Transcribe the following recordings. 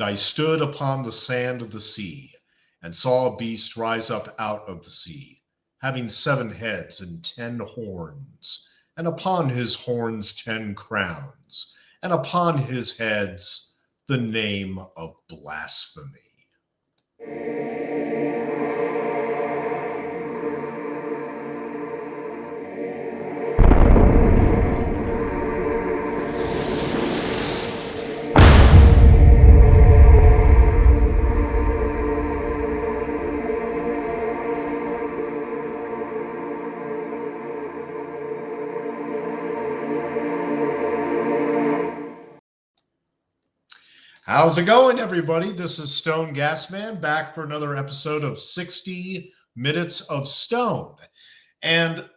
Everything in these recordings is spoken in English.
And I stood upon the sand of the sea, and saw a beast rise up out of the sea, having 7 heads and 10 horns, and upon his horns 10 crowns, and upon his heads the name of blasphemy. How's it going, everybody? This is Stone Gasman back for another episode of 60 Minutes of Stone. And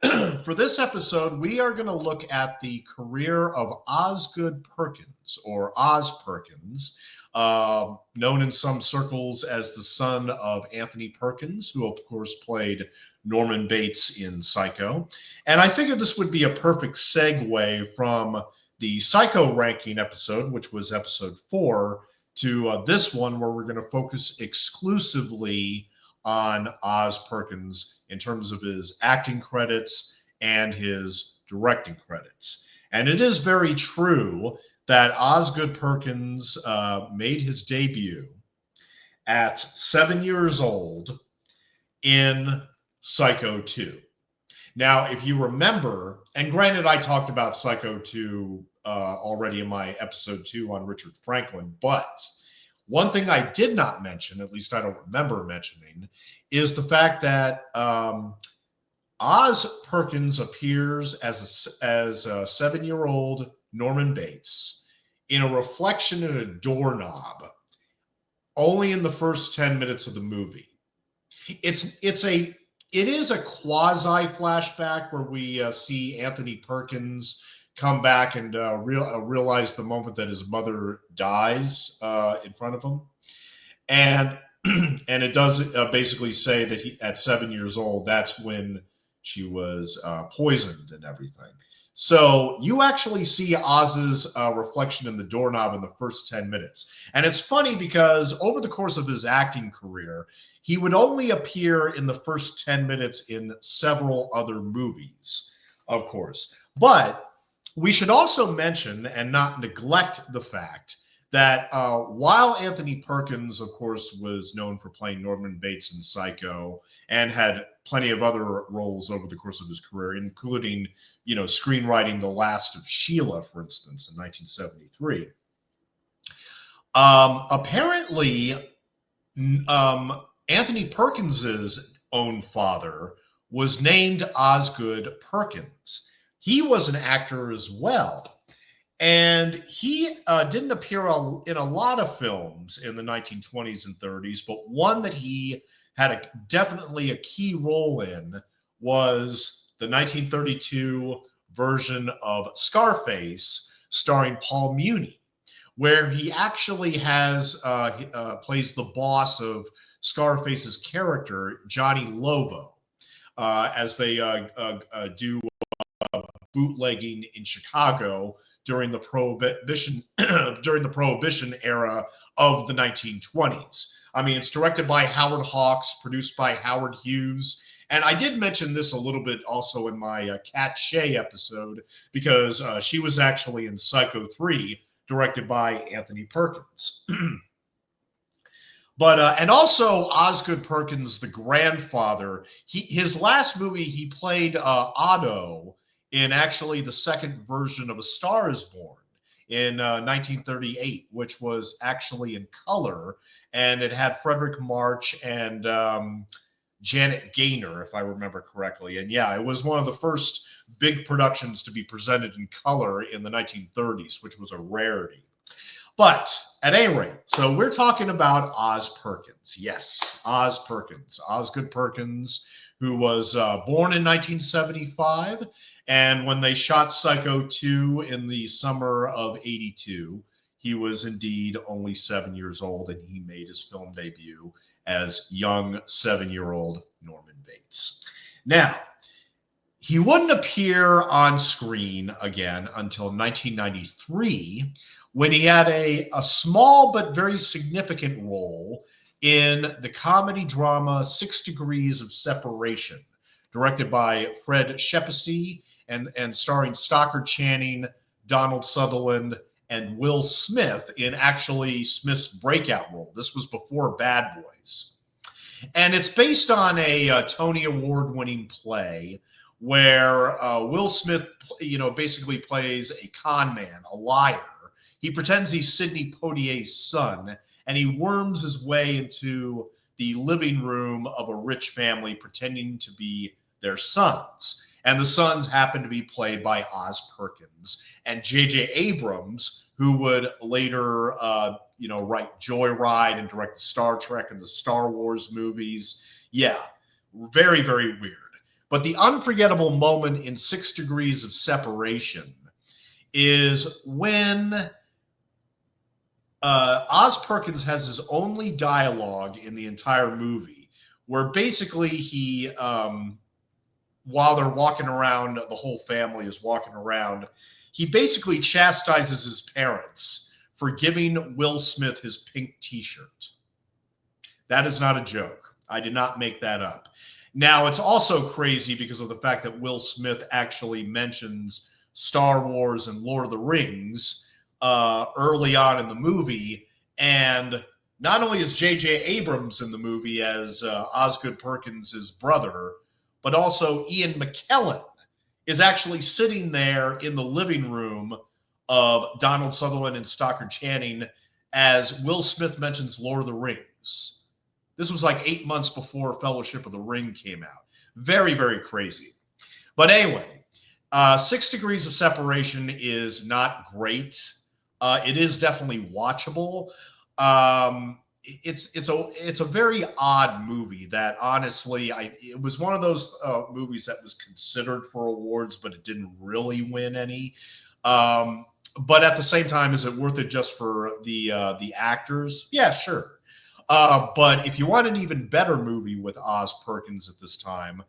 for this episode, we are going to look at the career of Osgood Perkins, or Oz Perkins, known in some circles as the son of Anthony Perkins, who, of course, played Norman Bates in Psycho. And I figured this would be a perfect segue from the Psycho ranking episode, which was episode 4, to this one where we're going to focus exclusively on Oz Perkins in terms of his acting credits and his directing credits. And it is very true that Osgood Perkins made his debut at 7 years old in Psycho 2. Now, if you remember, and granted, I talked about Psycho 2 already in my episode 2 on Richard Franklin, but one thing I did not mention, at least I don't remember mentioning, is the fact that Oz Perkins appears as a 7-year-old Norman Bates in a reflection in a doorknob only in the first 10 minutes of the movie. It is a quasi flashback where we see Anthony Perkins come back and realize the moment that his mother dies in front of him, and it does basically say that he, at 7 years old, that's when she was poisoned and everything. So you actually see Oz's reflection in the doorknob in the first 10 minutes. And it's funny because over the course of his acting career, he would only appear in the first 10 minutes in several other movies, of course. But we should also mention and not neglect the fact that while Anthony Perkins, of course, was known for playing Norman Bates in Psycho and had plenty of other roles over the course of his career, including, screenwriting The Last of Sheila, for instance, in 1973. Apparently, Anthony Perkins's own father was named Osgood Perkins. He was an actor as well. And he didn't appear in a lot of films in the 1920s and 30s, but one that he had definitely a key role in was the 1932 version of Scarface starring Paul Muni, where he actually plays the boss of Scarface's character, Johnny Lovo, as they do bootlegging in Chicago during the Prohibition era of the 1920s. I mean, it's directed by Howard Hawks, produced by Howard Hughes. And I did mention this a little bit also in my Kat Shea episode, because she was actually in Psycho 3, directed by Anthony Perkins. But and also Osgood Perkins, the grandfather, his last movie, he played Otto in actually the second version of A Star is Born in 1938, which was actually in color, and it had Frederick March and Janet Gaynor, if I remember correctly. And yeah, it was one of the first big productions to be presented in color in the 1930s, which was a rarity. But at any rate, so we're talking about Oz Perkins. Yes, Oz Perkins, Osgood Perkins, who was born in 1975. And when they shot Psycho 2 in the summer of 82, he was indeed only 7 years old, and he made his film debut as young 7-year-old Norman Bates. Now, He wouldn't appear on screen again until 1993 when he had a small but very significant role in the comedy drama 6 Degrees of Separation, directed by Fred Shepsey and starring Stockard Channing, Donald Sutherland, and Will Smith in actually Smith's breakout role. This was before Bad Boys. And it's based on a Tony Award-winning play where Will Smith, basically plays a con man, a liar. He pretends he's Sidney Poitier's son, and he worms his way into the living room of a rich family, pretending to be their sons. And the sons happen to be played by Oz Perkins and J.J. Abrams, who would later, write Joyride and direct the Star Trek and the Star Wars movies. Yeah, very, very weird. But the unforgettable moment in 6 Degrees of Separation is when Oz Perkins has his only dialogue in the entire movie, where basically he, while they're walking around, the whole family is walking around, he basically chastises his parents for giving Will Smith his pink t-shirt. That is not a joke. I did not make that up. Now, it's also crazy because of the fact that Will Smith actually mentions Star Wars and Lord of the Rings early on in the movie. And not only is J.J. Abrams in the movie as Osgood Perkins' brother, but also Ian McKellen is actually sitting there in the living room of Donald Sutherland and Stockard Channing as Will Smith mentions Lord of the Rings. This was like 8 months before Fellowship of the Ring came out. Very, very crazy. But anyway, 6 Degrees of Separation is not great. It is definitely watchable. It's a very odd movie that honestly, it was one of those movies that was considered for awards, but it didn't really win any. But at the same time, is it worth it just for the actors? Yeah, sure. But if you want an even better movie with Oz Perkins at this time,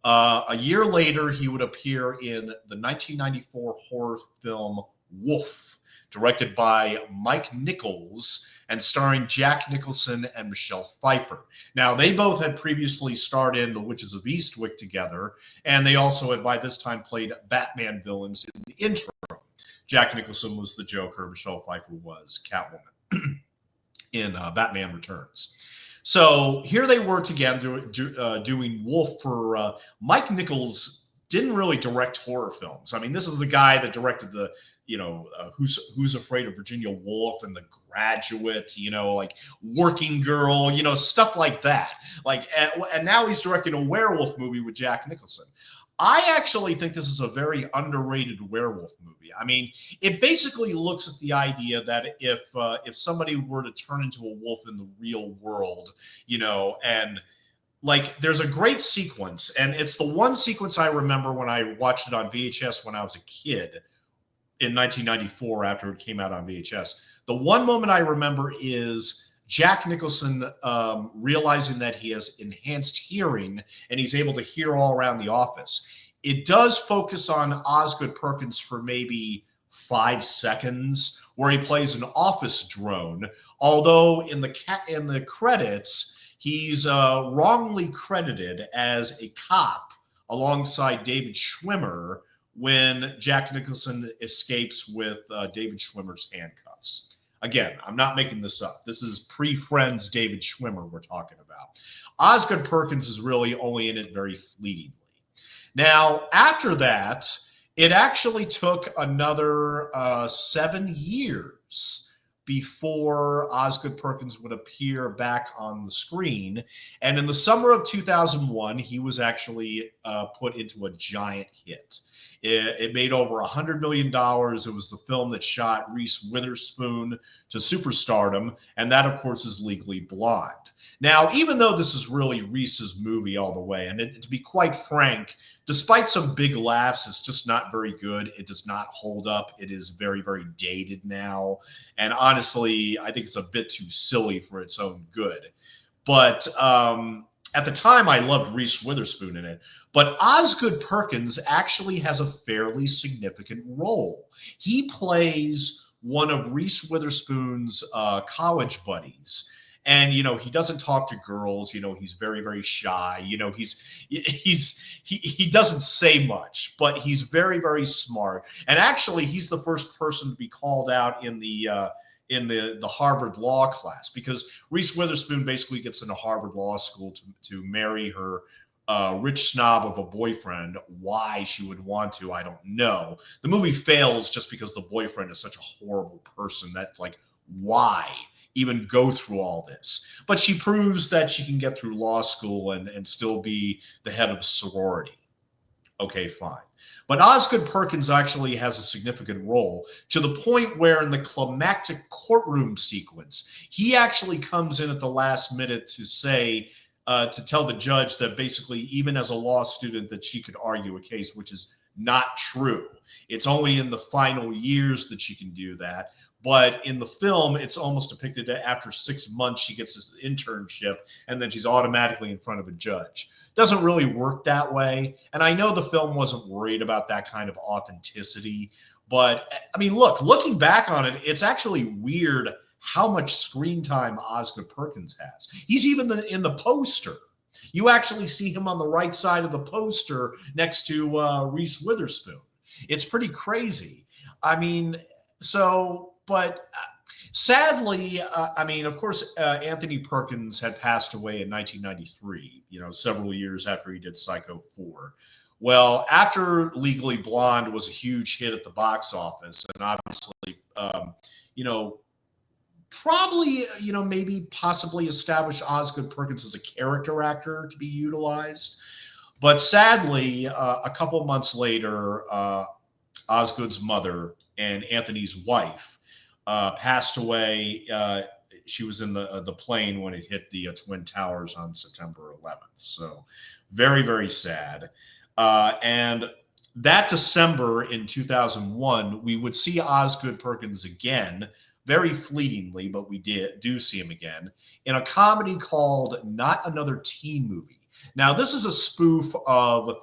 a year later, he would appear in the 1994 horror film Wolf, directed by Mike Nichols and starring Jack Nicholson and Michelle Pfeiffer. Now, they both had previously starred in The Witches of Eastwick together, and they also had by this time played Batman villains in the intro. Jack Nicholson was the Joker, Michelle Pfeiffer was Catwoman in Batman Returns. So here they were together doing Wolf for Mike Nichols. Didn't really direct horror films. I mean, this is the guy that directed the, Who's Afraid of Virginia Woolf and The Graduate, like Working Girl, stuff like that. Like, and now he's directing a werewolf movie with Jack Nicholson. I actually think this is a very underrated werewolf movie. I mean, it basically looks at the idea that if somebody were to turn into a wolf in the real world, and like there's a great sequence, and it's the one sequence I remember when I watched it on VHS when I was a kid in 1994 after it came out on VHS. The one moment I remember is Jack Nicholson realizing that he has enhanced hearing and he's able to hear all around the office. It does focus on Osgood Perkins for maybe 5 seconds, where he plays an office drone. Although in the credits, he's wrongly credited as a cop alongside David Schwimmer when Jack Nicholson escapes with David Schwimmer's handcuffs. Again, I'm not making this up. This is pre-Friends David Schwimmer we're talking about. Osgood Perkins is really only in it very fleetingly. Now, after that, it actually took another 7 years before Osgood Perkins would appear back on the screen. And in the summer of 2001, he was actually put into a giant hit. It made over $100 million. It was the film that shot Reese Witherspoon to superstardom, and that, of course, is Legally Blonde. Now, even though this is really Reese's movie all the way, and to be quite frank, despite some big laughs, it's just not very good. It does not hold up. It is very, very dated now. And honestly, I think it's a bit too silly for its own good. But At the time, I loved Reese Witherspoon in it, but Osgood Perkins actually has a fairly significant role. He plays one of Reese Witherspoon's college buddies. And he doesn't talk to girls. He's very, very shy. He doesn't say much, but he's very, very smart. And actually, he's the first person to be called out in the Harvard law class, because Reese Witherspoon basically gets into Harvard Law School to marry her rich snob of a boyfriend. Why she would want to, I don't know. The movie fails just because the boyfriend is such a horrible person. That's like, why even go through all this? But she proves that she can get through law school and still be the head of a sorority. Okay, fine. But Osgood Perkins actually has a significant role, to the point where in the climactic courtroom sequence, he actually comes in at the last minute to say, to tell the judge that basically, even as a law student, that she could argue a case, which is not true. It's only in the final years that she can do that. But in the film, it's almost depicted that after 6 months, she gets this internship, and then she's automatically in front of a judge. Doesn't really work that way. And I know the film wasn't worried about that kind of authenticity. But I mean, looking back on it, it's actually weird how much screen time Osgood Perkins has. He's even in the poster. You actually see him on the right side of the poster next to Reese Witherspoon. It's pretty crazy. I mean, but sadly, I mean, of course, Anthony Perkins had passed away in 1993, several years after he did Psycho 4. Well, after Legally Blonde was a huge hit at the box office, and obviously, probably, maybe possibly established Osgood Perkins as a character actor to be utilized. But sadly, a couple months later, Osgood's mother and Anthony's wife passed away. She was in the plane when it hit the Twin Towers on September 11th. So very, very sad. And that December in 2001, we would see Osgood Perkins again, very fleetingly, but we do see him again, in a comedy called Not Another Teen Movie. Now, this is a spoof of,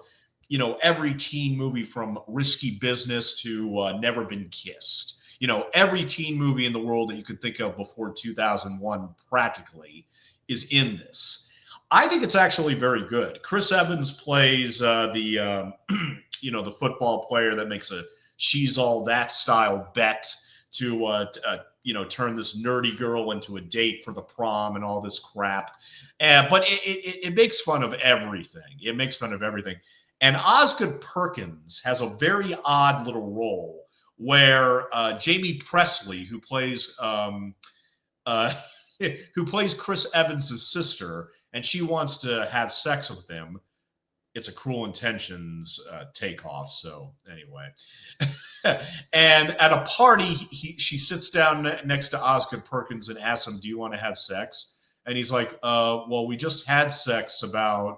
every teen movie from Risky Business to Never Been Kissed. Every teen movie in the world that you could think of before 2001 practically is in this. I think it's actually very good. Chris Evans plays the football player that makes a she's all that style bet to turn this nerdy girl into a date for the prom and all this crap. But it makes fun of everything. It makes fun of everything. And Osgood Perkins has a very odd little role where Jamie Presley, who plays Chris Evans' sister, and she wants to have sex with him. It's a Cruel Intentions takeoff. So anyway, and at a party, she sits down next to Osgood Perkins and asks him, "Do you want to have sex?" And he's like, "Well, we just had sex about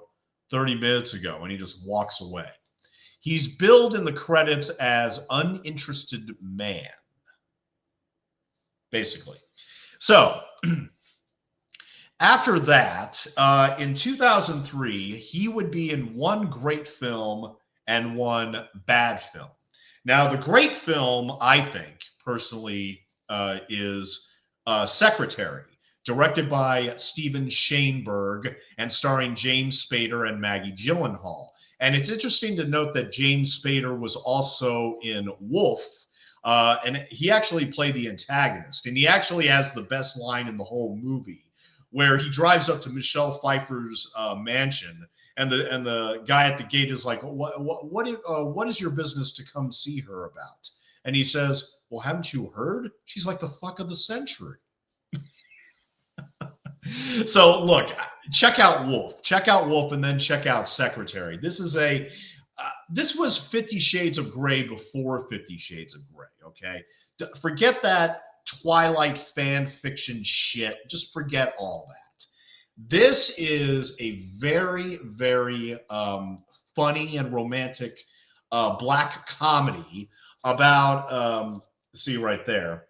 30 minutes ago," and he just walks away. He's billed in the credits as uninterested man, basically. So after that, in 2003, he would be in one great film and one bad film. Now, the great film, I think, personally, is Secretary, directed by Steven Shainberg and starring James Spader and Maggie Gyllenhaal. And it's interesting to note that James Spader was also in Wolf, and he actually played the antagonist. And he actually has the best line in the whole movie, where he drives up to Michelle Pfeiffer's mansion, and the guy at the gate is like, what is your business to come see her about? And he says, "Well, haven't you heard? She's like the fuck of the century." So look, check out Wolf, and then check out Secretary. This was 50 Shades of Grey before 50 Shades of Grey. Okay, forget that Twilight fan fiction shit. Just forget all that. This is a very, very funny and romantic black comedy about see right there.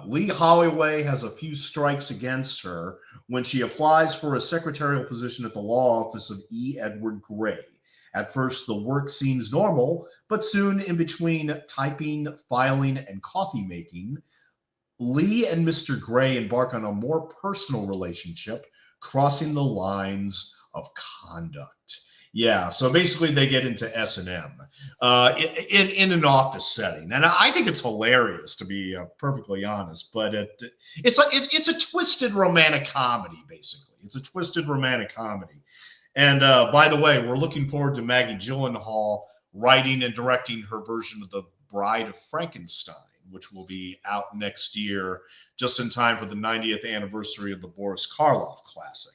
Lee Holloway has a few strikes against her when she applies for a secretarial position at the law office of E. Edward Gray. At first, the work seems normal, but soon, in between typing, filing, and coffee making, Lee and Mr. Gray embark on a more personal relationship, crossing the lines of conduct. Yeah, so basically they get into S&M in an office setting, and I think it's hilarious, to be perfectly honest. But it's a twisted romantic comedy, basically. It's a twisted romantic comedy. And by the way, we're looking forward to Maggie Gyllenhaal writing and directing her version of The Bride of Frankenstein, which will be out next year, just in time for the 90th anniversary of the Boris Karloff classic.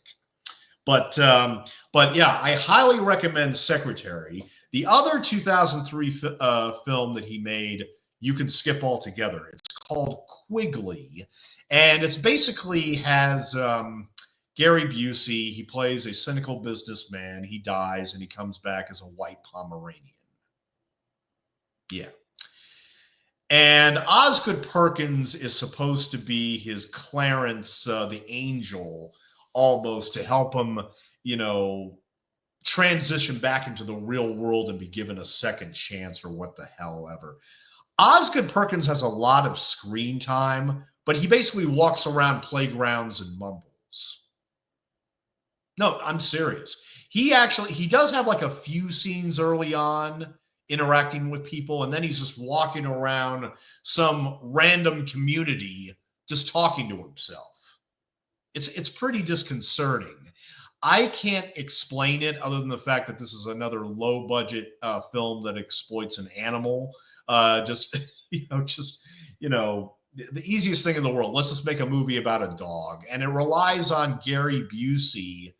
But yeah, I highly recommend Secretary. The other 2003 film that he made, you can skip altogether. It's called Quigley, and it's basically has Gary Busey. He plays a cynical businessman. He dies, and he comes back as a white Pomeranian. Yeah. And Osgood Perkins is supposed to be his Clarence, the angel, almost, to help him, transition back into the real world and be given a second chance, or what the hell ever. Osgood Perkins has a lot of screen time, but he basically walks around playgrounds and mumbles. No, I'm serious. He does have like a few scenes early on interacting with people, and then he's just walking around some random community just talking to himself. It's pretty disconcerting. I can't explain it other than the fact that this is another low budget film that exploits an animal. The easiest thing in the world. Let's just make a movie about a dog, and it relies on Gary Busey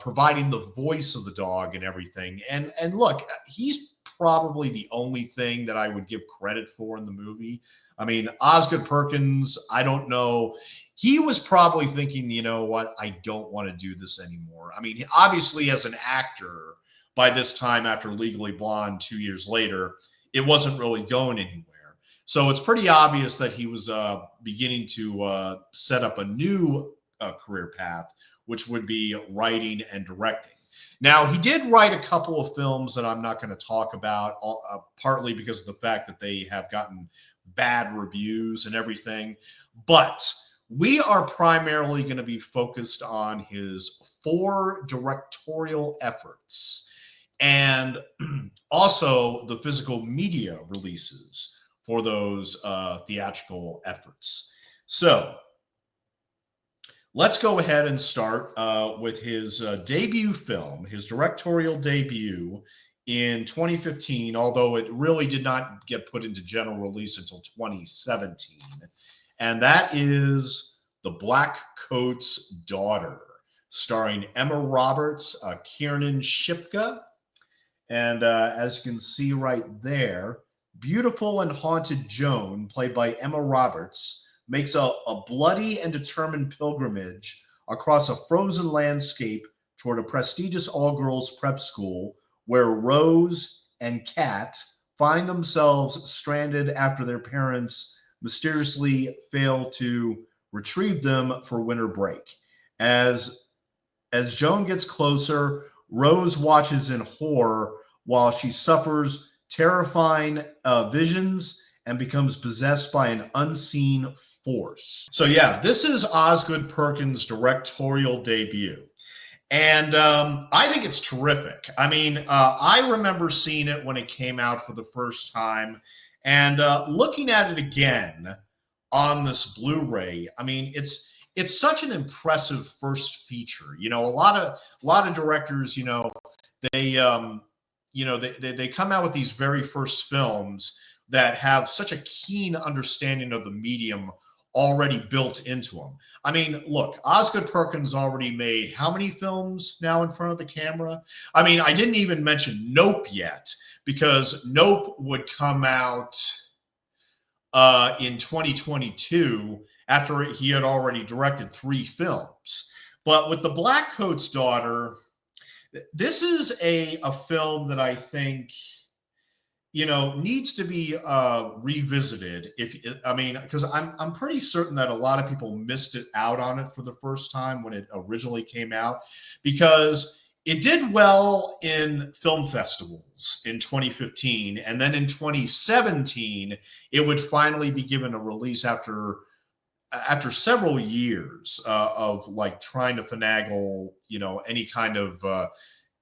providing the voice of the dog and everything. And look, he's probably the only thing that I would give credit for in the movie. I mean, Osgood Perkins, I don't know. He was probably thinking, you know what, I don't want to do this anymore. I mean, obviously, as an actor, by this time after Legally Blonde 2 years later, it wasn't really going anywhere. So it's pretty obvious that he was beginning to set up a new career path, which would be writing and directing. Now, he did write a couple of films that I'm not going to talk about, partly because of the fact that they have gotten bad reviews and everything. But we are primarily going to be focused on his 4 directorial efforts and also the physical media releases for those theatrical efforts. So let's go ahead and start with his debut film, his directorial debut in 2015, although it really did not get put into general release until 2017. And that is The Black Coat's Daughter, starring Emma Roberts, Kiernan Shipka. And as you can see right there, beautiful and haunted Joan, played by Emma Roberts, makes a bloody and determined pilgrimage across a frozen landscape toward a prestigious all-girls prep school where Rose and Kat find themselves stranded after their parents mysteriously fail to retrieve them for winter break. As Joan gets closer, Rose watches in horror while she suffers terrifying visions and becomes possessed by an unseen force. So yeah, this is Osgood Perkins' directorial debut. And I think it's terrific. I mean, I remember seeing it when it came out for the first time, and looking at it again on this Blu-ray. I mean, it's such an impressive first feature. A lot of directors, they come out with these very first films that have such a keen understanding of the medium already built into them. I mean, look, Osgood Perkins already made how many films now in front of the camera? I mean, I didn't even mention Nope yet, because Nope would come out in 2022 after he had already directed 3 films. But with The Black Coat's Daughter, this is a film that I think needs to be revisited. Because I'm pretty certain that a lot of people missed it out on it for the first time when it originally came out, because it did well in film festivals in 2015, and then in 2017 it would finally be given a release after several years of like trying to finagle, any kind of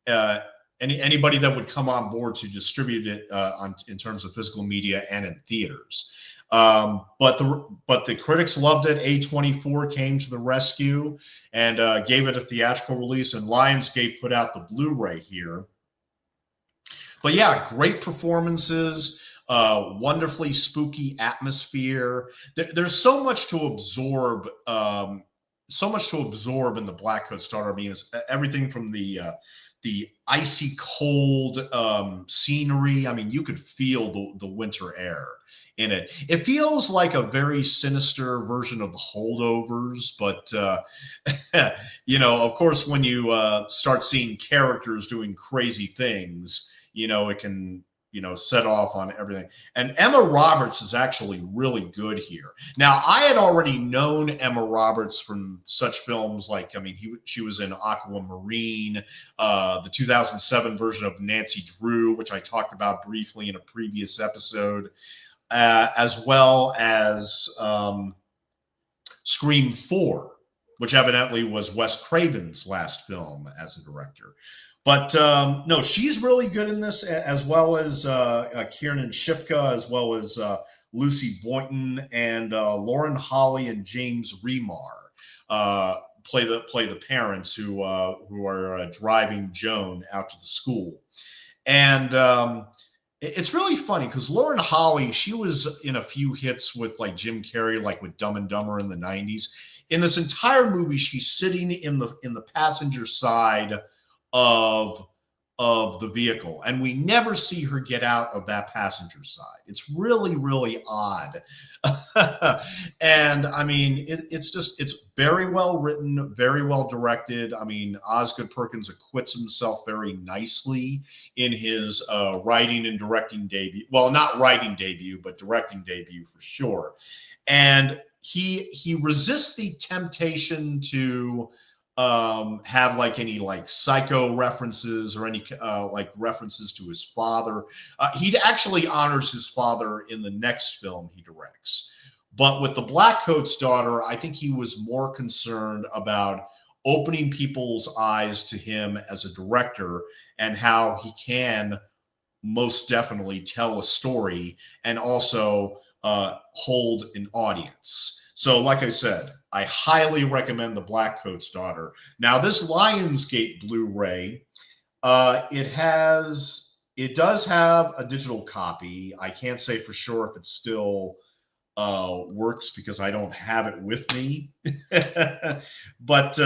uh, anybody that would come on board to distribute it in terms of physical media and in theaters. But the critics loved it. A24 came to the rescue and gave it a theatrical release, and Lionsgate put out the Blu-ray here. But yeah, great performances, wonderfully spooky atmosphere. There's so much to absorb. So much to absorb in the Black Coat Starter. I mean, it's everything from the icy cold scenery. I mean, you could feel the winter air in it. It feels like a very sinister version of the Holdovers, but of course, when you start seeing characters doing crazy things, it can set off on everything. And Emma Roberts is actually really good here. Now, I had already known Emma Roberts from such films like, she was in Aquamarine, the 2007 version of Nancy Drew, which I talked about briefly in a previous episode, as well as Scream 4, which evidently was Wes Craven's last film as a director. But no, she's really good in this, as well as Kiernan Shipka, as well as Lucy Boynton, and Lauren Holly and James Remar play the parents who are driving Joan out to the school. And it's really funny because Lauren Holly, she was in a few hits with like Jim Carrey, like with Dumb and Dumber in the 90s. In this entire movie, she's sitting in the passenger side of the vehicle, and we never see her get out of that passenger side. It's really, really odd. And I mean, it's very well written, very well directed. I mean, Osgood Perkins acquits himself very nicely in his writing and directing debut. Well, not writing debut, but directing debut for sure. And he resists the temptation to have like any like Psycho references or any like references to his father. He actually honors his father in the next film he directs. But with The Black Coat's Daughter, I think he was more concerned about opening people's eyes to him as a director and how he can most definitely tell a story and also hold an audience. So, like I said, I highly recommend The Black Coat's Daughter. Now, this Lionsgate Blu-ray, it does have a digital copy. I can't say for sure if it still works because I don't have it with me. But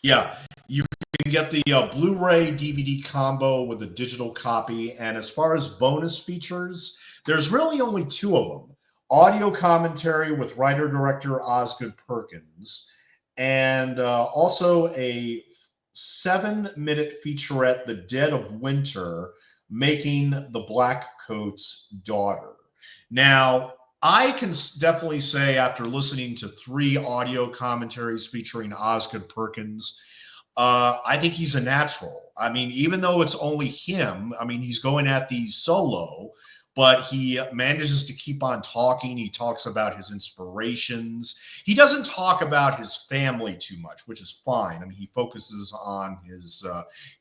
yeah, you can get the Blu-ray DVD combo with a digital copy. And as far as bonus features, there's really only two of them. Audio commentary with writer-director Osgood Perkins, and also a 7-minute featurette, The Dead of Winter, Making the Black Coat's Daughter. Now, I can definitely say after listening to 3 audio commentaries featuring Osgood Perkins, I think he's a natural. I mean, even though it's only him, I mean, he's going at these solo, but he manages to keep on talking. He talks about his inspirations. He doesn't talk about his family too much, which is fine. I mean, he focuses on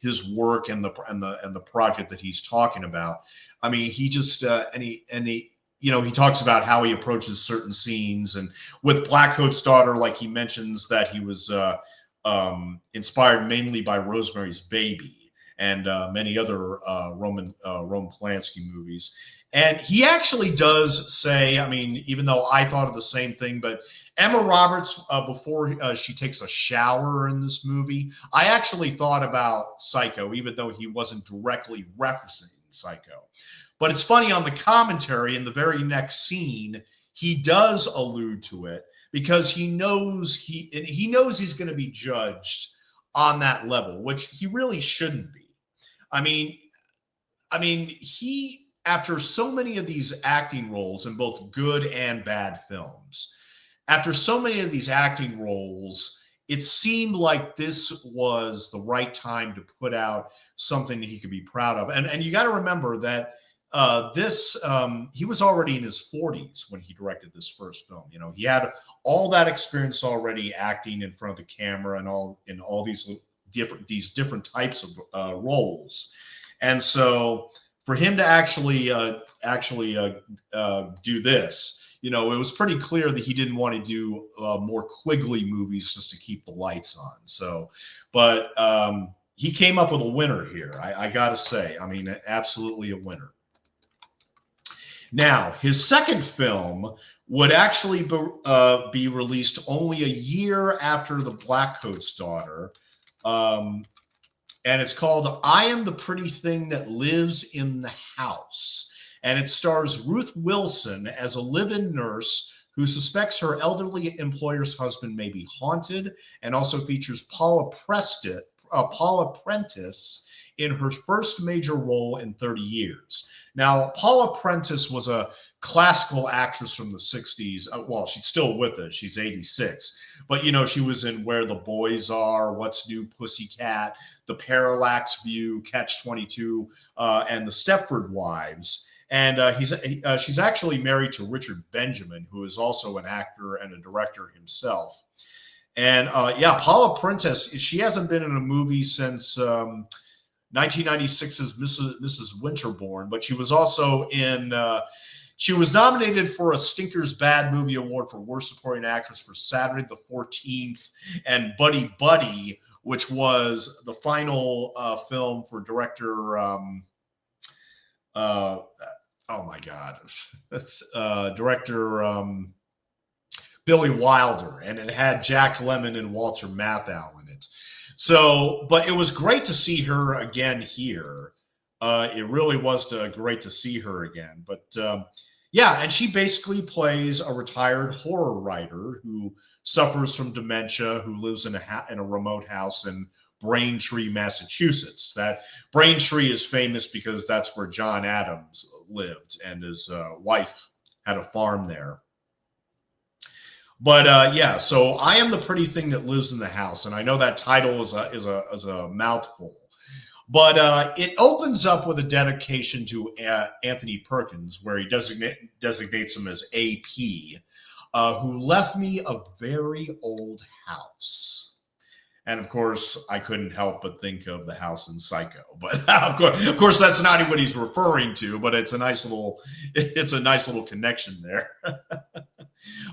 his work and the project that he's talking about. I mean, he just he talks about how he approaches certain scenes, and with Black Coat's Daughter, like he mentions that he was inspired mainly by Rosemary's Baby and many other Roman Polanski movies. And he actually does say, I mean, even though I thought of the same thing, but Emma Roberts, before she takes a shower in this movie, I actually thought about Psycho, even though he wasn't directly referencing Psycho. But it's funny, on the commentary in the very next scene, he does allude to it because he knows he's going to be judged on that level, which he really shouldn't be. I mean, he, after so many of these acting roles in both good and bad films, after so many of these acting roles, it seemed like this was the right time to put out something that he could be proud of. And you got to remember that he was already in his 40s when he directed this first film. You know, he had all that experience already acting in front of the camera and all these different types of roles. And so for him to do this, you know, it was pretty clear that he didn't want to do more Quigley movies just to keep the lights on. So, but he came up with a winner here. I got to say, I mean, absolutely a winner. Now, his second film would actually be released only a year after The Blackcoat's Daughter. And it's called I Am the Pretty Thing That Lives in the House. And it stars Ruth Wilson as a live-in nurse who suspects her elderly employer's husband may be haunted, and also features Paula Prentice in her first major role in 30 years. Now, Paula Prentice was a classical actress from the 60s. Well, she's still with us. She's 86. But, you know, she was in Where the Boys Are, What's New, Pussycat, The Parallax View, Catch-22, and The Stepford Wives. And she's actually married to Richard Benjamin, who is also an actor and a director himself. And Paula Prentice, she hasn't been in a movie since 1996's Mrs. Winterbourne, but she was also in. She was nominated for a Stinker's Bad Movie Award for Worst Supporting Actress for Saturday the 14th, and Buddy Buddy, which was the final film for director. Director Billy Wilder, and it had Jack Lemmon and Walter Matthau in it. So, but it was great to see her again here. It really was great to see her again. But and she basically plays a retired horror writer who suffers from dementia, who lives in a remote house in Braintree, Massachusetts. That Braintree is famous because that's where John Adams lived, and his wife had a farm there. But so I Am the Pretty Thing That Lives in the House, and I know that title is a mouthful, but it opens up with a dedication to Anthony Perkins, where he designates him as AP, who left me a very old house. And of course, I couldn't help but think of the house in Psycho. But of course, that's not what he's referring to. But it's a nice little connection there.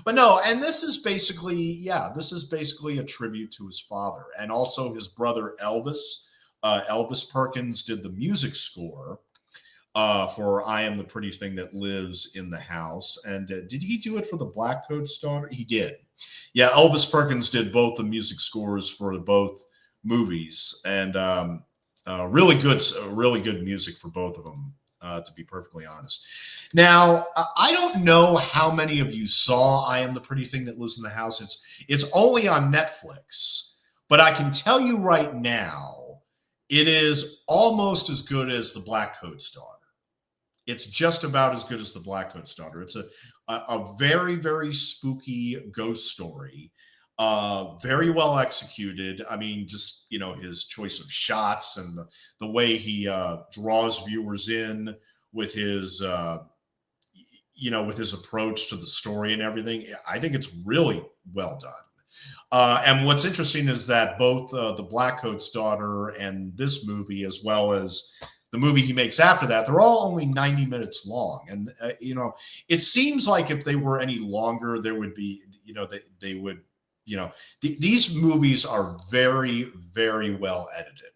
But no, and this is basically a tribute to his father, and also his brother Elvis. Elvis Perkins did the music score for I Am the Pretty Thing That Lives in the House. And did he do it for the Blackcoat's Daughter? He did. Yeah, Elvis Perkins did both the music scores for both movies, and really good music for both of them, to be perfectly honest. Now, I don't know how many of you saw I Am the Pretty Thing That Lives in the House. It's only on Netflix, but I can tell you right now, it is almost as good as The Blackcoat's Daughter. It's just about as good as The Blackcoat's Daughter. It's a very, very spooky ghost story. Very well executed. I mean, just, you know, his choice of shots and the way he draws viewers in with his, with his approach to the story and everything. I think it's really well done. And what's interesting is that both The Blackcoat's Daughter and this movie, as well as the movie he makes after that, they're all only 90 minutes long. And, it seems like if they were any longer, there would be, they would, these movies are very, very well edited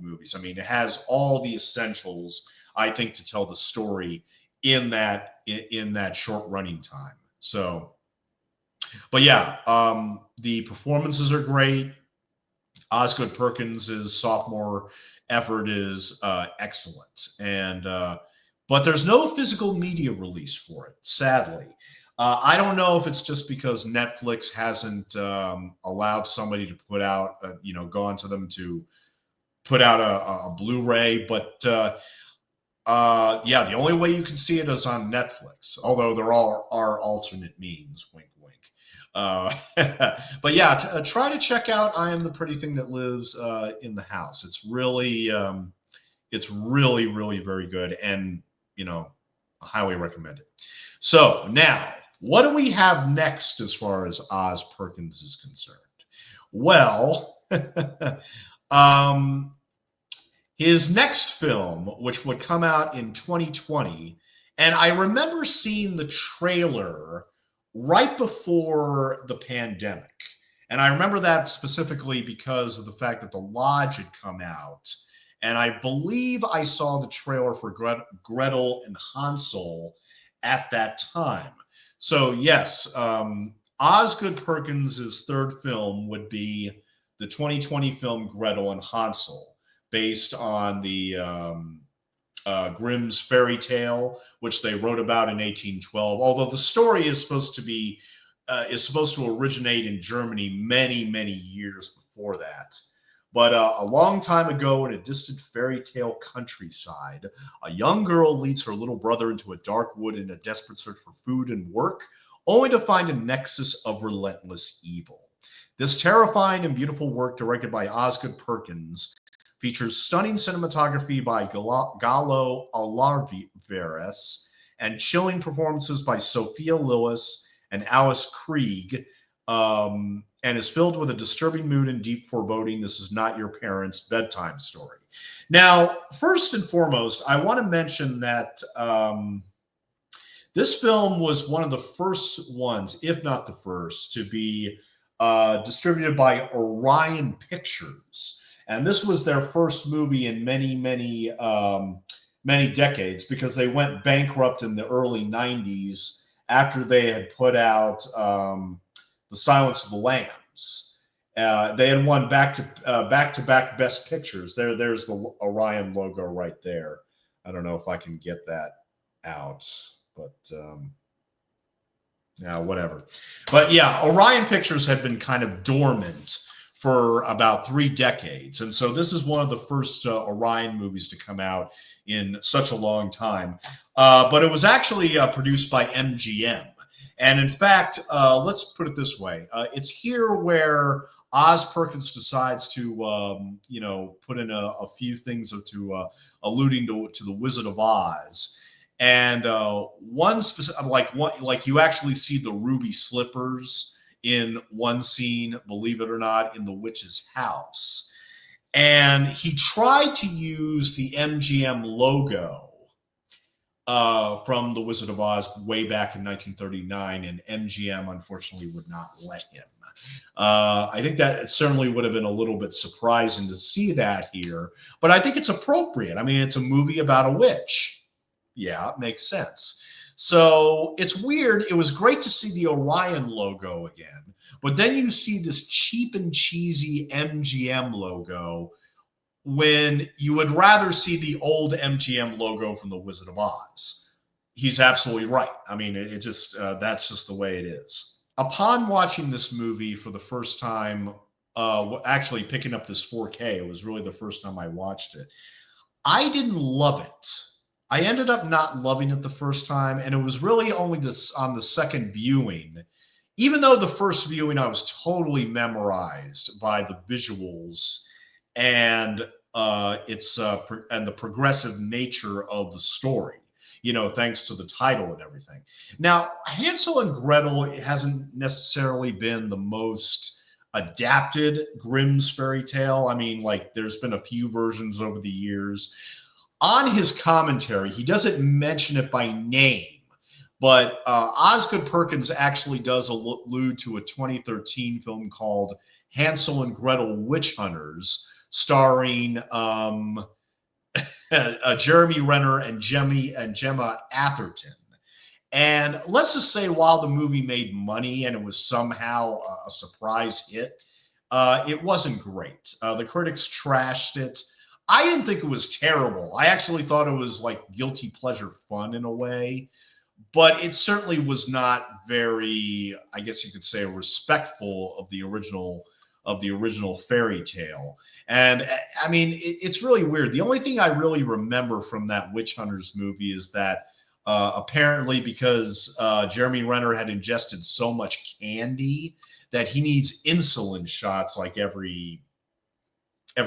movies. I mean, it has all the essentials, I think, to tell the story in that short running time. So, but yeah, the performances are great. Osgood Perkins' sophomore effort is excellent, and but there's no physical media release for it, sadly. I don't know if it's just because Netflix hasn't allowed somebody to put out, gone to them to put out a Blu-ray, but yeah, the only way you can see it is on Netflix. Although there are alternate means. Wink, wink. But yeah, try to check out "I Am the Pretty Thing That Lives in the House." It's really, really very good, and I highly recommend it. So now, what do we have next as far as Oz Perkins is concerned? Well, um, his next film, which would come out in 2020, and I remember seeing the trailer right before the pandemic. And I remember that specifically because of the fact that The Lodge had come out. And I believe I saw the trailer for Gretel and Hansel at that time. So, yes, Osgood Perkins' third film would be the 2020 film Gretel and Hansel, based on the Grimm's fairy tale, which they wrote about in 1812. Although the story is supposed to originate in Germany many, many years before that. But a long time ago, in a distant fairy tale countryside, a young girl leads her little brother into a dark wood in a desperate search for food and work, only to find a nexus of relentless evil. This terrifying and beautiful work, directed by Osgood Perkins, features stunning cinematography by Gallo Alarveres and chilling performances by Sophia Lillis and Alice Krieg, and is filled with a disturbing mood and deep foreboding. This is not your parents' bedtime story. Now, first and foremost, I want to mention that this film was one of the first ones, if not the first, to be distributed by Orion Pictures. And this was their first movie in many, many, many decades, because they went bankrupt in the early 90s after they had put out The Silence of the Lambs. They had won back-to-back Best Pictures. There's the Orion logo right there. I don't know if I can get that out, but yeah, whatever. But yeah, Orion Pictures had been kind of dormant for about 3 decades. And so this is one of the first Orion movies to come out in such a long time. But it was actually produced by MGM. And in fact, let's put it this way. It's here where Oz Perkins decides to, put in a few things to alluding to the Wizard of Oz. And one specific, like you actually see the ruby slippers in one scene, believe it or not, in the witch's house. And he tried to use the MGM logo from The Wizard of Oz way back in 1939, and MGM unfortunately would not let him. I think that it certainly would have been a little bit surprising to see that here, but I think it's appropriate. I mean, it's a movie about a witch. Yeah, it makes sense. So it's weird. It was great to see the Orion logo again, but then you see this cheap and cheesy MGM logo when you would rather see the old MGM logo from The Wizard of Oz. He's absolutely right. I mean, it just that's just the way it is. Upon watching this movie for the first time, actually picking up this 4K, it was really the first time I watched it. I didn't love it. I ended up not loving it the first time, and it was really only on the second viewing. Even though the first viewing I was totally memorized by the visuals and and the progressive nature of the story, thanks to the title and everything. Now, Hansel and Gretel hasn't necessarily been the most adapted Grimm's fairy tale. I mean, like, there's been a few versions over the years. On his commentary, he doesn't mention it by name, but Osgood Perkins actually does allude to a 2013 film called Hansel and Gretel Witch Hunters, starring Jeremy Renner and Gemma Atherton. And let's just say, while the movie made money and it was somehow a surprise hit, it wasn't great. The critics trashed it. I didn't think it was terrible. I actually thought it was like guilty pleasure fun in a way, but it certainly was not very, I guess you could say, respectful of the original of the original fairy tale. And I mean, it's really weird. The only thing I really remember from that Witch Hunters movie is that apparently because Jeremy Renner had ingested so much candy that he needs insulin shots like every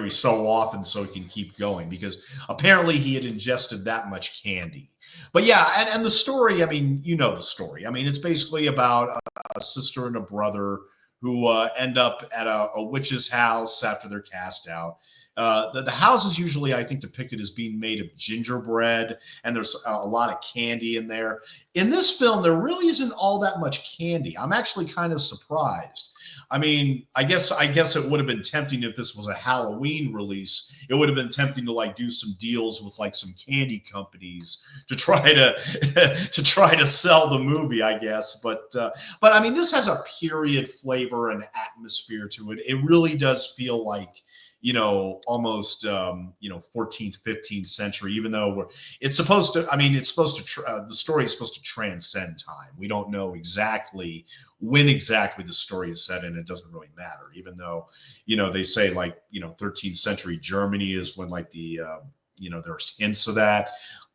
so often so he can keep going, because apparently he had ingested that much candy. But yeah, and the story, I mean, you know the story. I mean, it's basically about a sister and a brother who end up at a witch's house after they're cast out. The house is usually, I think, depicted as being made of gingerbread, and there's a lot of candy in there. In this film, there really isn't all that much candy. I'm actually kind of surprised. I mean, I guess it would have been tempting if this was a Halloween release. It would have been tempting to like do some deals with like some candy companies to try to to try to sell the movie, I guess. But I mean, this has a period flavor and atmosphere to it. It really does feel like, you know, almost, you know, 14th, 15th century, even though it's supposed to, I mean, it's supposed to, the story is supposed to transcend time. We don't know exactly when exactly the story is set in. It doesn't really matter, even though, you know, they say like, you know, 13th century Germany is when like the, you know, there's hints of that.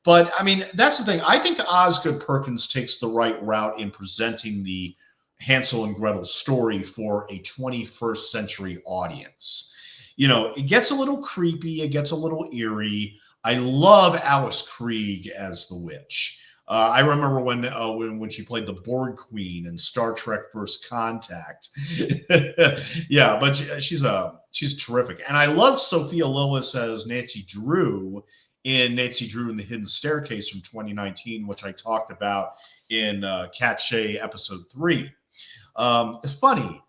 But I mean, that's the thing. I think Osgood Perkins takes the right route in presenting the Hansel and Gretel story for a 21st century audience. You know, it gets a little creepy. It gets a little eerie. I love Alice Krige as the witch. I remember when she played the Borg Queen in Star Trek First Contact. Yeah, but she's terrific. And I love Sophia Lillis as Nancy Drew in Nancy Drew and the Hidden Staircase from 2019, which I talked about in Cat Shay episode 3. It's funny.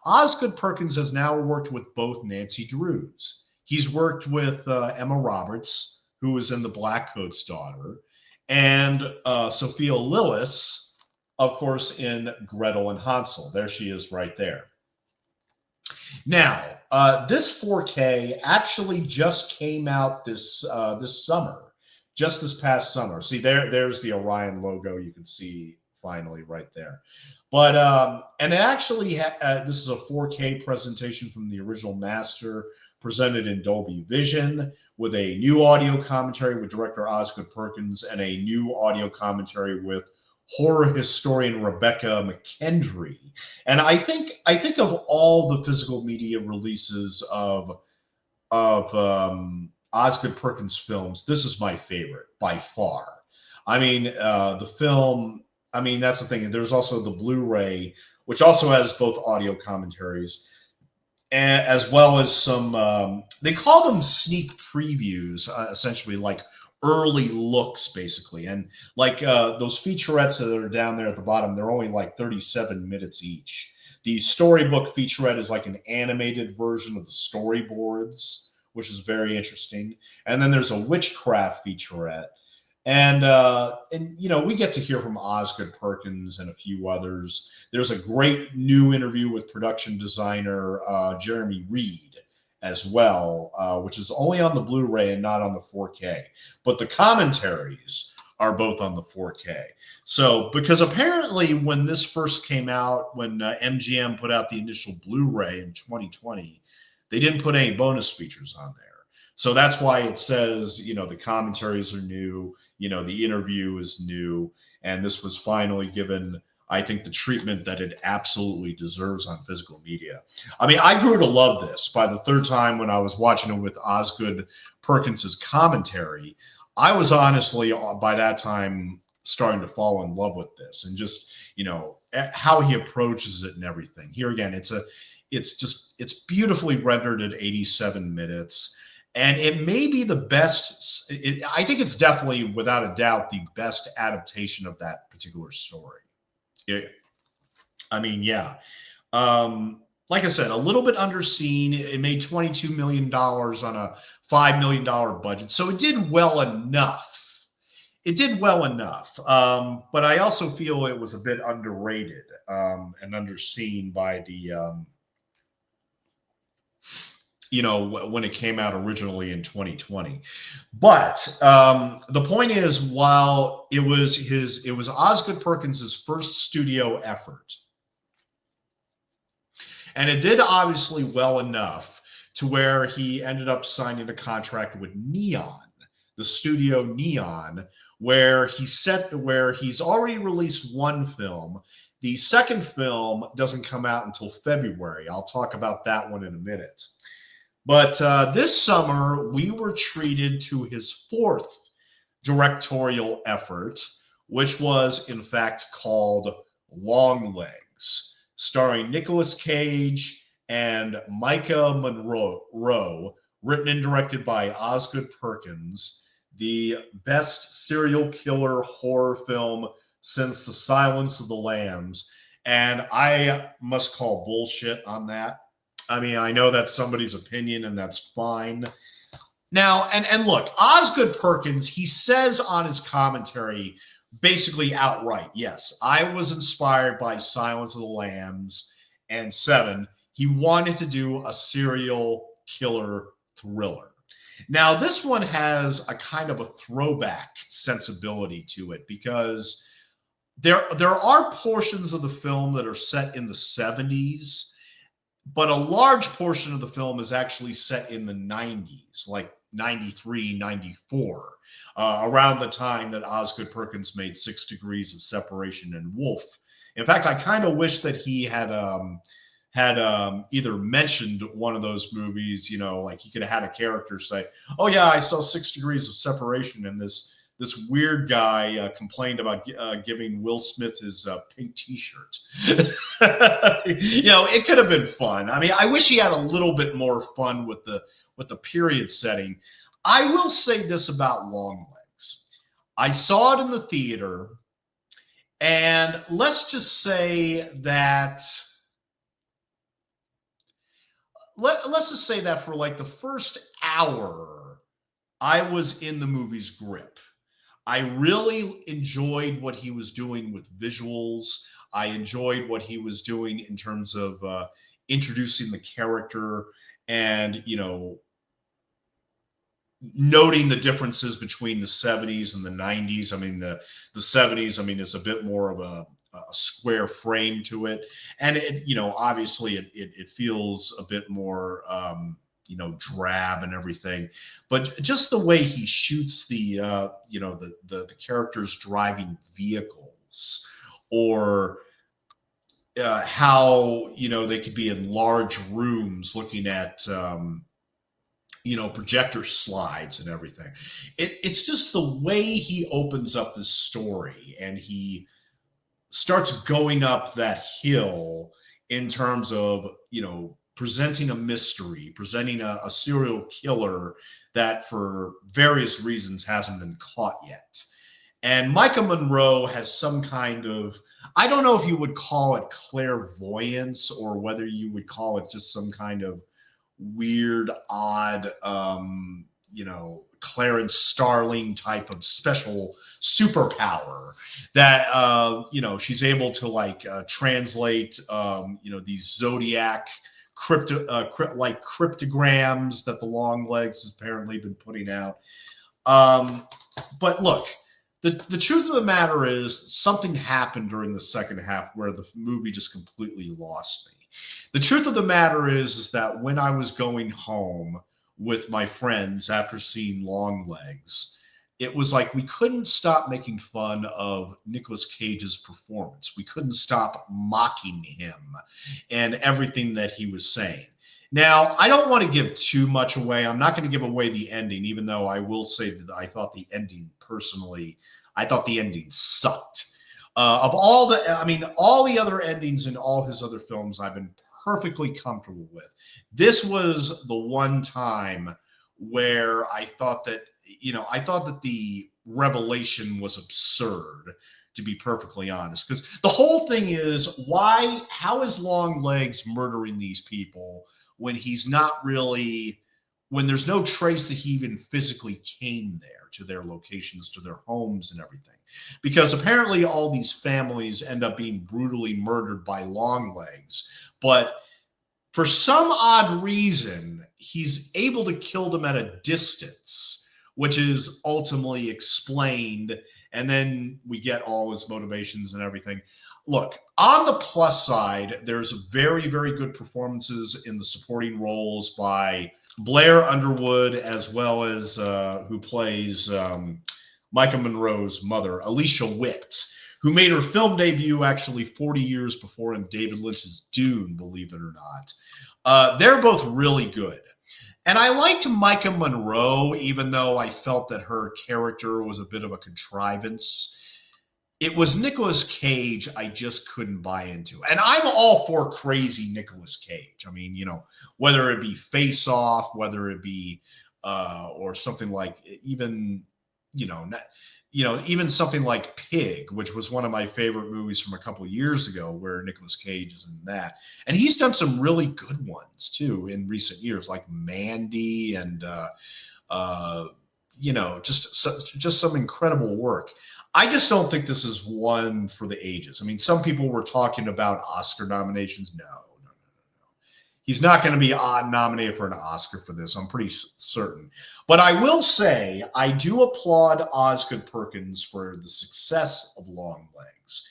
Osgood Perkins has now worked with both Nancy Drews. He's worked with Emma Roberts, who was in The Blackcoat's Daughter, and Sophia Lillis, of course, in Gretel and Hansel. There she is right there. Now, this 4K actually just came out this summer, just this past summer. See, there's the Orion logo. You can see finally right there. But and it actually this is a 4K presentation from the original master, presented in Dolby Vision, with a new audio commentary with director Osgood Perkins and a new audio commentary with horror historian Rebecca McKendry. And I think of all the physical media releases of Osgood Perkins films, this is my favorite by far. I mean, the film, I mean, that's the thing. There's also the Blu-ray, which also has both audio commentaries, as well as some, they call them sneak previews, essentially like early looks, basically. And like those featurettes that are down there at the bottom, they're only like 37 minutes each. The storybook featurette is like an animated version of the storyboards, which is very interesting. And then there's a witchcraft featurette. And you know, we get to hear from Osgood Perkins and a few others. There's a great new interview with production designer Jeremy Reed as well, which is only on the Blu-ray and not on the 4K. But the commentaries are both on the 4K. So, because apparently when this first came out, when MGM put out the initial Blu-ray in 2020, they didn't put any bonus features on there. So that's why it says, you know, the commentaries are new, you know, the interview is new, and this was finally given, I think, the treatment that it absolutely deserves on physical media. I mean, I grew to love this by the third time when I was watching it with Osgood Perkins's commentary. I was honestly, by that time, starting to fall in love with this, and just, you know, how he approaches it and everything. Here again, it's beautifully rendered at 87 minutes. And it may be the best, I think it's definitely, without a doubt, the best adaptation of that particular story. I mean, yeah. Like I said, a little bit underseen. It made $22 million on a $5 million budget. So it did well enough. It did well enough. But I also feel it was a bit underrated and underseen by the... you know, when it came out originally in 2020. But the point is, while it was Osgood Perkins's first studio effort, And it did obviously well enough to where he ended up signing a contract with Neon, the studio Neon, where he's already released one film. The second film doesn't come out until February. I'll talk about that one in a minute. But this summer, we were treated to his fourth directorial effort, which was in fact called Longlegs, starring Nicolas Cage and Micah Monroe, written and directed by Osgood Perkins, the best serial killer horror film since The Silence of the Lambs. And I must call bullshit on that. I mean, I know that's somebody's opinion, and that's fine. Now, and look, Osgood Perkins, he says on his commentary, basically outright, yes, I was inspired by Silence of the Lambs and Seven. He wanted to do a serial killer thriller. Now, this one has a kind of a throwback sensibility to it because there are portions of the film that are set in the 70s, but a large portion of the film is actually set in the 90s, like 93, 94, around the time that Osgood Perkins made 6 Degrees of Separation and Wolf. In fact, I kind of wish that he had either mentioned one of those movies, you know, like he could have had a character say, oh yeah, I saw 6 Degrees of Separation, and this weird guy complained about giving Will Smith his pink T-shirt. You know, it could have been fun. I mean, I wish he had a little bit more fun with the period setting. I will say this about Longlegs. I saw it in the theater, and let's just say that let's just say that for like the first hour, I was in the movie's grip. I really enjoyed what he was doing with visuals. I enjoyed what he was doing in terms of introducing the character and, you know, noting the differences between the 70s and the 90s. I mean, the 70s, I mean, it's a bit more of a square frame to it. And, it, you know, obviously it feels a bit more you know, drab and everything, but just the way he shoots the you know, the characters driving vehicles, or how, you know, they could be in large rooms looking at you know, projector slides and everything. It's just the way he opens up this story, and he starts going up that hill in terms of, you know, presenting a mystery, presenting a serial killer that for various reasons hasn't been caught yet. And Micah Monroe has some kind of, I don't know if you would call it clairvoyance, or whether you would call it just some kind of weird, odd, you know, Clarence Starling type of special superpower that, you know, she's able to like translate, you know, these zodiac like cryptograms that the Longlegs has apparently been putting out. But look, the truth of the matter is something happened during the second half where the movie just completely lost me. The truth of the matter is that when I was going home with my friends after seeing Longlegs, it was like we couldn't stop making fun of Nicolas Cage's performance. We couldn't stop mocking him and everything that he was saying. Now, I don't want to give too much away. I'm not going to give away the ending, even though I will say that I thought the ending personally, I thought the ending sucked. Of all the, I mean, all the other endings in all his other films, I've been perfectly comfortable with. This was the one time where I thought that, you know, I thought that the revelation was absurd, to be perfectly honest, because the whole thing is, how is Longlegs murdering these people when he's not really, when there's no trace that he even physically came there to their locations, to their homes and everything? Because apparently all these families end up being brutally murdered by Longlegs, but for some odd reason, he's able to kill them at a distance, which is ultimately explained. And then we get all his motivations and everything. look, on the plus side, there's very, very good performances in the supporting roles by Blair Underwood, as well as who plays Micah Monroe's mother, Alicia Witt, who made her film debut actually 40 years before in David Lynch's Dune, believe it or not. They're both really good. And I liked Micah Monroe, even though I felt that her character was a bit of a contrivance. It was Nicolas Cage I just couldn't buy into. And I'm all for crazy Nicolas Cage. I mean, whether it be Face Off, whether it be or something like even, even something like Pig, which was one of my favorite movies from a couple of years ago, where Nicolas Cage is in that. And he's done some really good ones too in recent years, like Mandy and just some incredible work. I just don't think this is one for the ages. I mean, some people were talking about Oscar nominations. No. He's not going to be nominated for an Oscar for this. I'm pretty certain. But I will say, I do applaud Osgood Perkins for the success of Long Legs.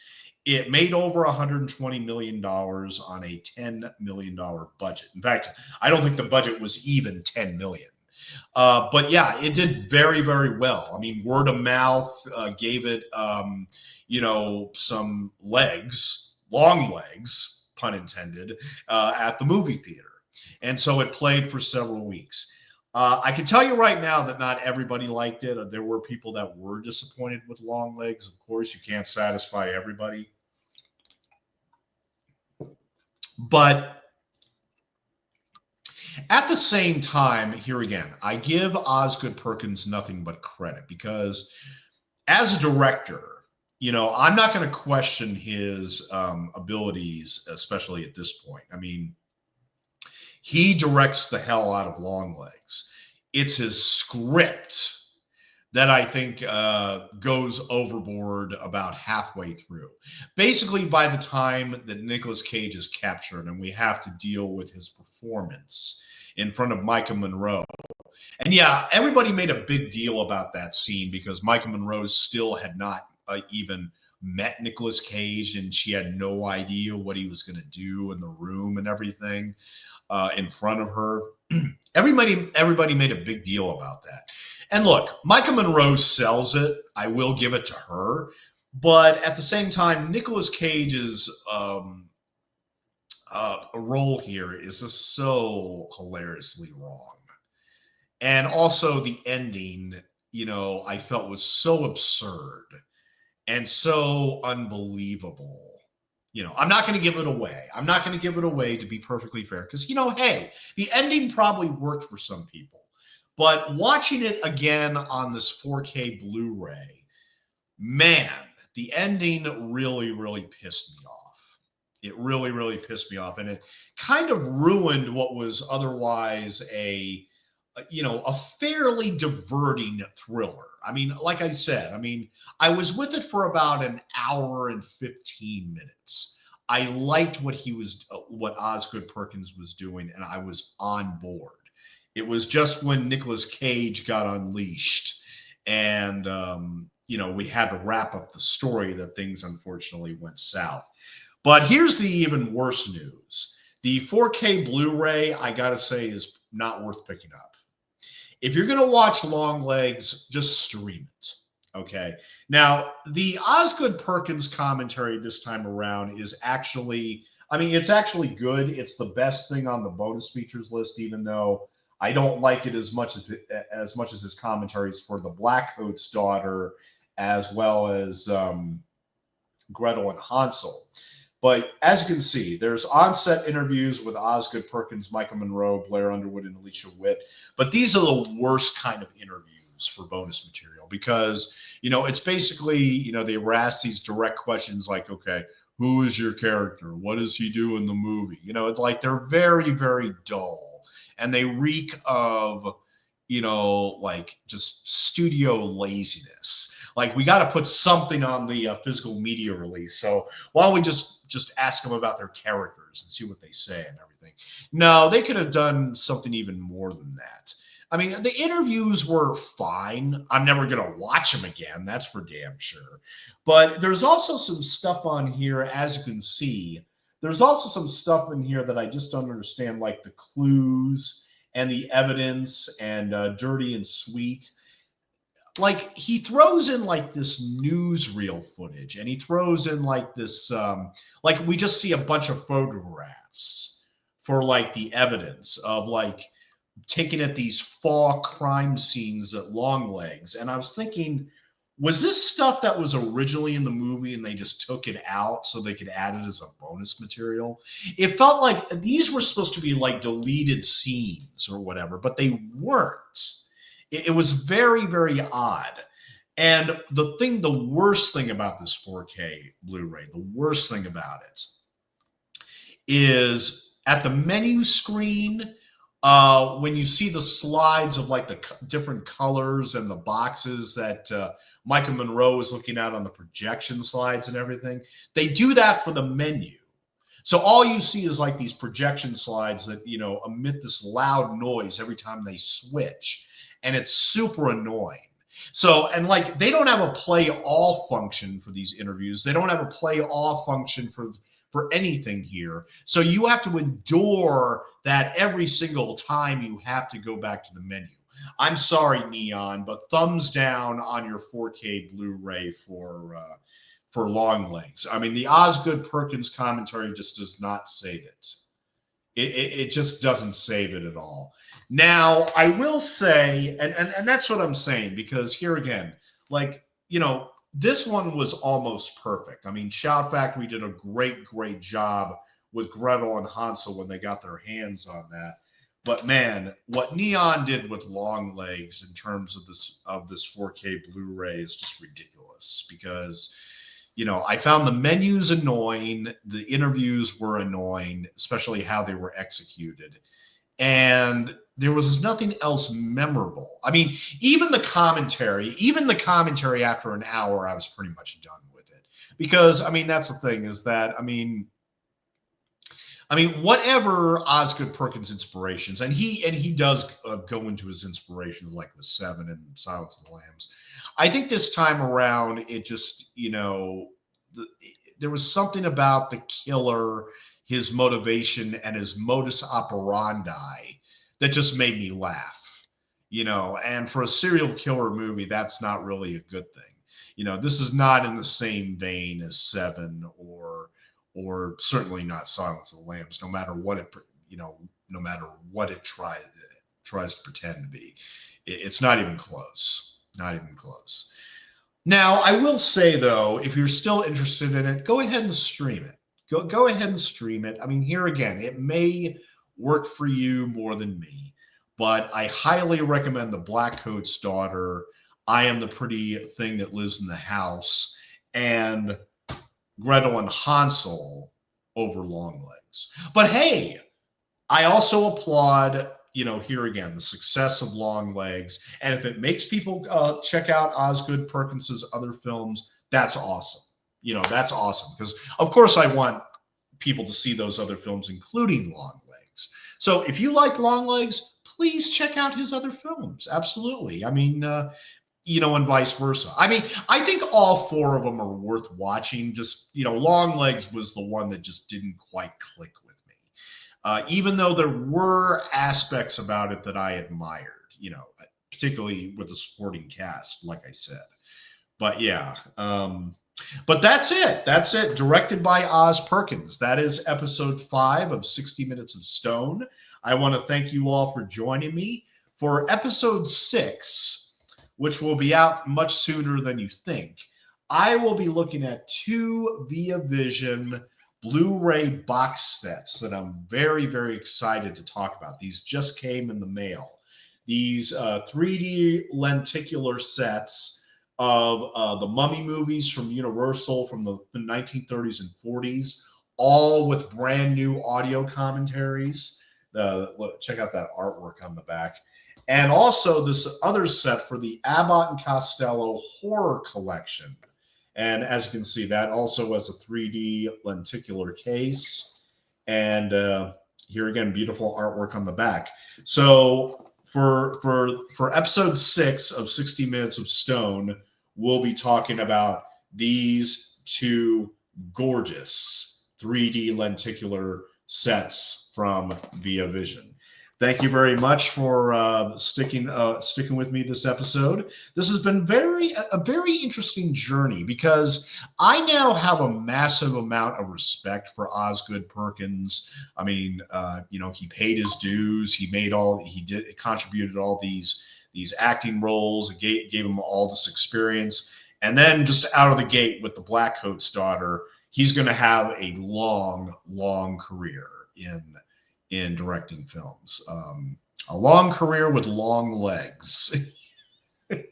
It made over $120 million on a $10 million budget. In fact, I don't think the budget was even $10 million. But yeah, it did very, very well. I mean, word of mouth gave it, some legs, long legs, pun intended, at the movie theater. And so it played for several weeks. I can tell you right now that not everybody liked it. There were people that were disappointed with Long Legs. Of course, you can't satisfy everybody. But at the same time, here again, I give Osgood Perkins nothing but credit because as a director, I'm not going to question his abilities, especially at this point. I mean, he directs the hell out of Long Legs. It's his script that I think goes overboard about halfway through. Basically, by the time that Nicolas Cage is captured and we have to deal with his performance in front of Micah Monroe. And yeah, everybody made a big deal about that scene because Micah Monroe still had not even met Nicolas Cage, and she had no idea what he was going to do in the room and everything in front of her. Everybody made a big deal about that. And look, Micah Monroe sells it. I will give it to her. But at the same time, Nicolas Cage's role here is just so hilariously wrong. And also the ending, I felt was so absurd and so unbelievable. I'm not going to give it away. I'm not going to give it away, to be perfectly fair, because, hey, the ending probably worked for some people. But watching it again on this 4K Blu-ray, man, the ending really, really pissed me off. It really, really pissed me off. And it kind of ruined what was otherwise a fairly diverting thriller. I mean, like I said, I was with it for about an hour and 15 minutes. I liked what Osgood Perkins was doing, and I was on board. It was just when Nicolas Cage got unleashed and, we had to wrap up the story that things unfortunately went south. But here's the even worse news. The 4K Blu-ray, I got to say, is not worth picking up. If you're going to watch Long Legs, just stream it. Okay. Now, the Osgood Perkins commentary this time around is actually, it's actually good. It's the best thing on the bonus features list, even though I don't like it as much as his commentaries for the Blackcoat's daughter, as well as Gretel and Hansel. But as you can see, there's on-set interviews with Osgood Perkins, Micah Monroe, Blair Underwood, and Alicia Witt. But these are the worst kind of interviews for bonus material because, it's basically, they were asked these direct questions like, okay, who is your character? What does he do in the movie? It's like they're very, very dull. And they reek of, like just studio laziness. Like, we got to put something on the physical media release. So why don't we just ask them about their characters and see what they say and everything? No, they could have done something even more than that. I mean, the interviews were fine. I'm never going to watch them again. That's for damn sure. But there's also some stuff on here, as you can see. There's also some stuff in here that I just don't understand, like the clues and the evidence and dirty and sweet. Like he throws in like this newsreel footage and he throws in like this, like we just see a bunch of photographs for like the evidence of like taken at these fall crime scenes at Long Legs. And I was thinking, was this stuff that was originally in the movie and they just took it out so they could add it as a bonus material? It felt like these were supposed to be like deleted scenes or whatever, but they weren't. It was very, very odd. And the worst thing about this 4K Blu-ray, the worst thing about it is at the menu screen, when you see the slides of like the different colors and the boxes that Micah Monroe is looking at on the projection slides and everything, they do that for the menu. So all you see is like these projection slides that, you know, emit this loud noise every time they switch. And it's super annoying. So, and like they don't have a play all function for these interviews. They don't have a play all function for anything here. So you have to endure that every single time you have to go back to the menu. I'm sorry, Neon, but thumbs down on your 4K Blu-ray for Long Legs. I mean, the Osgood Perkins commentary just does not save it. It just doesn't save it at all. Now, I will say, and that's what I'm saying, because here again, like, you know, this one was almost perfect. I mean, Shout Factory did a great job with Gretel and Hansel when they got their hands on that. But man, what Neon did with Long Legs in terms of this 4K Blu-ray is just ridiculous, because you know, I found the menus annoying. The interviews were annoying, especially how they were executed. And there was nothing else memorable. I mean, even the commentary after an hour, I was pretty much done with it. Because, I mean, that's the thing is that, I mean, whatever Osgood Perkins' inspirations, and he does go into his inspirations like with Seven and Silence of the Lambs. I think this time around, it just, you know, there was something about the killer, his motivation, and his modus operandi that just made me laugh, you know. And for a serial killer movie, that's not really a good thing. You know, this is not in the same vein as Seven or certainly not Silence of the Lambs, no matter what it, you know, no matter what it tries to pretend to be. It's not even close. Not even close. Now, I will say, though, if you're still interested in it, go ahead and stream it. Go ahead and stream it. I mean, here again, it may work for you more than me, but I highly recommend The Black Coat's Daughter, I Am the Pretty Thing That Lives in the House, and Gretel and Hansel over Long Legs. But hey, I also applaud, you know, here again, the success of Long Legs. And if it makes people check out Osgood Perkins' other films, that's awesome. You know, that's awesome. Because, of course, I want people to see those other films, including Long Legs. So if you like Long Legs, please check out his other films. Absolutely. I mean, you know, and vice versa. I mean, I think all four of them are worth watching. Just, you know, Long Legs was the one that just didn't quite click with me. Even though there were aspects about it that I admired, you know, particularly with the supporting cast, like I said. But yeah, but that's it. That's it. Directed by Oz Perkins. That is episode 5 of 60 Minutes of Stone. I want to thank you all for joining me for episode 6, which will be out much sooner than you think. I will be looking at 2 Via Vision Blu-ray box sets that I'm very, very excited to talk about. These just came in the mail. These 3D lenticular sets of the Mummy movies from Universal from the 1930s and 40s, all with brand new audio commentaries. Check out that artwork on the back. And also this other set for the Abbott and Costello Horror Collection. And as you can see, that also has a 3D lenticular case. And here again, beautiful artwork on the back. So for episode 6 of 60 Minutes of Stone, we'll be talking about these two gorgeous 3D lenticular sets from Via Vision. Thank you very much for sticking with me this episode. This has been a very interesting journey because I now have a massive amount of respect for Osgood Perkins. I mean, he paid his dues. He contributed all these acting roles. Gave him all this experience, and then just out of the gate with the Blackcoat's Daughter, he's going to have a long career in directing films. A long career with long legs.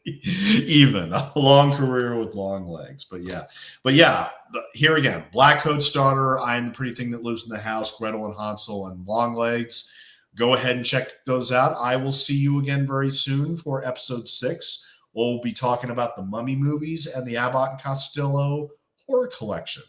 Even a long career with long legs. But yeah, here again, Blackcoat's Daughter, I Am the Pretty Thing That Lives in the House, Gretel and Hansel, and Long Legs. Go ahead and check those out. I will see you again very soon for episode 6. We'll be talking about the Mummy movies and the Abbott and Costello horror collection.